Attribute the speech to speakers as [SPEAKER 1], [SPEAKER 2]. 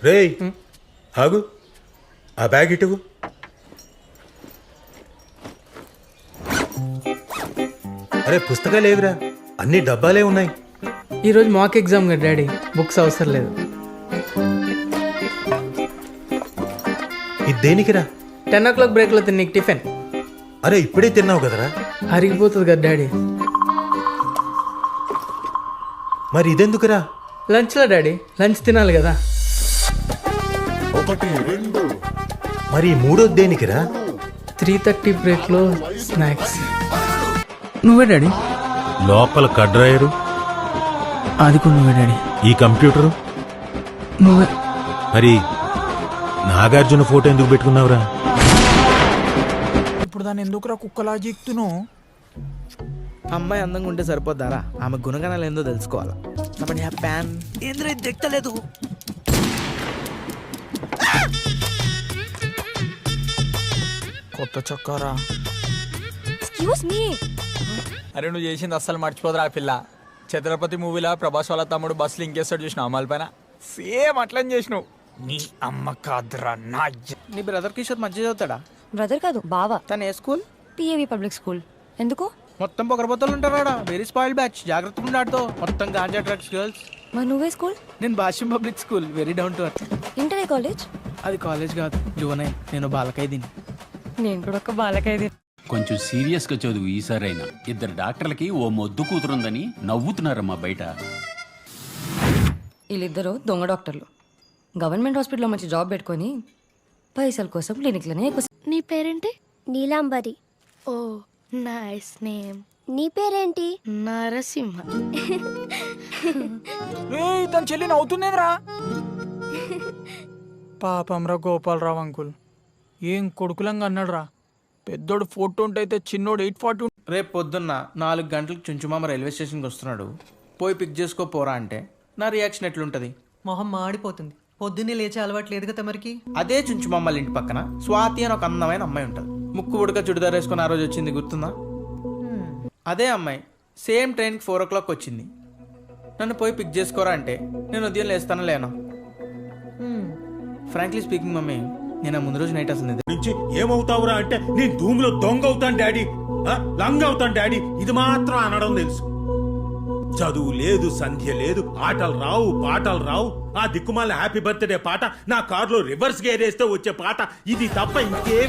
[SPEAKER 1] రేయ్ ఆగు, ఆ బ్యాగ్ ఇటువు. అరే పుస్తకాలు ఏవిరా, అన్ని డబ్బాలే ఉన్నాయి.
[SPEAKER 2] ఈరోజు మాక్ ఎగ్జామ్ కదా డాడీ, బుక్స్ అవసరం లేదు.
[SPEAKER 1] ఇది దేనికిరా?
[SPEAKER 2] 10 o'clock బ్రేక్లో తిన్న టిఫిన్.
[SPEAKER 1] అరే ఇప్పుడే తిన్నావు కదరా.
[SPEAKER 2] అరిగిపోతుంది కదా డాడీ.
[SPEAKER 1] మరి ఇదెందుకురా?
[SPEAKER 2] లంచ్లో డాడీ, లంచ్ తినాలి కదా.
[SPEAKER 1] మరి ఈ మూడోది దేనికిరా?
[SPEAKER 2] 3:30 బ్రేక్లో స్నాక్స్. నువ్వే డాడీ.
[SPEAKER 1] లోపల కడ్రాయరు,
[SPEAKER 2] అది కూడా నువ్వే డాడీ.
[SPEAKER 1] ఈ కంప్యూటరు
[SPEAKER 2] నువ్వే.
[SPEAKER 1] మరి నాగార్జున ఫోటో ఎందుకు పెట్టుకున్నావురా?
[SPEAKER 3] ఇప్పుడు దాన్ని ఎందుకురా కుక్కలా జీక్తును?
[SPEAKER 4] అమ్మాయి అందంగా ఉంటే సరిపోద్దారా, ఆమె గుణగణాలు ఏందో తెలుసుకోవాలా. ప్యాన్ ఏంద్ర దిక్కలేదు.
[SPEAKER 3] కొత్త చొక్కారా.
[SPEAKER 5] Excuse me.
[SPEAKER 3] అరే నువ్వు చేసింది అస్సలు మర్చిపోదురా ఆ పిల్ల. ఛత్రపతి మూవీలో ప్రభాస్ వాళ్ళ తమ్ముడు బస్సులు ఇంకేస్తాడు చూసిన అమ్మాయిల పైన, సేమ్ అట్లని చేసినావు. నీ అమ్మ కాదురా నా.
[SPEAKER 4] నీ బ్రదర్ కిషోర్ మంచిగా చదువుతాడా?
[SPEAKER 5] బ్రదర్ కాదు, బావా.
[SPEAKER 4] తను ఏ స్కూల్?
[SPEAKER 5] పిఏవి public school. ఎందుకు?
[SPEAKER 4] మొత్తం పొగరబోతలు ఉంటారా, వెరీ స్పాయిల్ బ్యాచ్. జాగ్రత్తగా ఉండాడుతో మొత్తం గాంజా డ్రగ్స్ గర్ల్స్.
[SPEAKER 5] మరి నువ్వే స్కూల్?
[SPEAKER 4] నేను Bhashyam public school, very down to earth.
[SPEAKER 5] Inter college?
[SPEAKER 4] అది కాలేజ్ కాదు, జువనైల్. నేను బాలకైదీని.
[SPEAKER 5] నేను కూడా ఒక బాలకైది.
[SPEAKER 6] కొంచెం సీరియస్గా చదువు ఈసారైనా. 2 డాక్టర్లకి ఓ మొద్దు కూతురుందని నవ్వుతున్నారమ్మా బయట.
[SPEAKER 5] వీళ్ళిద్దరూ దొంగ డాక్టర్లు. గవర్నమెంట్ హాస్పిటల్లో మంచి జాబ్ పెట్టుకొని పైసల కోసం క్లినిక్లనే ఎక్కువ.
[SPEAKER 7] నీ పేరేంటి?
[SPEAKER 8] నీలాంబరి.
[SPEAKER 7] ఓ నైస్ నేమ్.
[SPEAKER 8] నీ పేరేంటి?
[SPEAKER 7] నరసింహ.
[SPEAKER 3] తన చెల్లి నవ్వుతుందేంద్రా. పాపంరా గోపాలరావు అంకుల్, ఏం కొడుకులంగా అన్నాడురా. పెద్దోడు 420 అయితే చిన్నోడు 840.
[SPEAKER 4] రేపు పొద్దున్న 4 గంటలకు చుంచుమామ రైల్వే స్టేషన్కి వస్తున్నాడు, పోయి పిక్ చేసుకో పోరా అంటే నా రియాక్షన్ ఎట్లుంటది?
[SPEAKER 2] మొహం మాడిపోతుంది. పొద్దున్నే లేచే అలవాటు లేదు కదా మరికి.
[SPEAKER 4] అదే చుంచుమామల ఇంటి పక్కన స్వాతి అని ఒక అందమైన అమ్మాయి ఉంటుంది. ముక్కు ఉడక చుడిదార్ వేసుకొని ఆ రోజు వచ్చింది, గుర్తుందా? అదే అమ్మాయి సేమ్ ట్రైన్కి 4 o'clock వచ్చింది. నన్ను పోయి పిక్ చేసుకోరా అంటే నేను ఉదయం లేస్తానా లేనా? ఫ్రాంక్లీ స్పీకింగ్ మమ్మీ, నేను ముందు రోజు నైట్ అసలు
[SPEAKER 1] నుంచి ఏమవుతావురా అంటే నేను ధూములో దొంగ అవుతాను డాడీ, లంగ్ అవుతాను డాడీ, ఇది మాత్రం అనడం తెలుసు. చదువు లేదు, సంధ్య లేదు, ఆటలు రావు, పాటలు రావు. ఆ దిక్కుమాల హ్యాపీ బర్త్డే పాట నా కారులో రివర్స్ గేర్ వేస్తే వచ్చే పాట, ఇది తప్ప ఇంకేమీ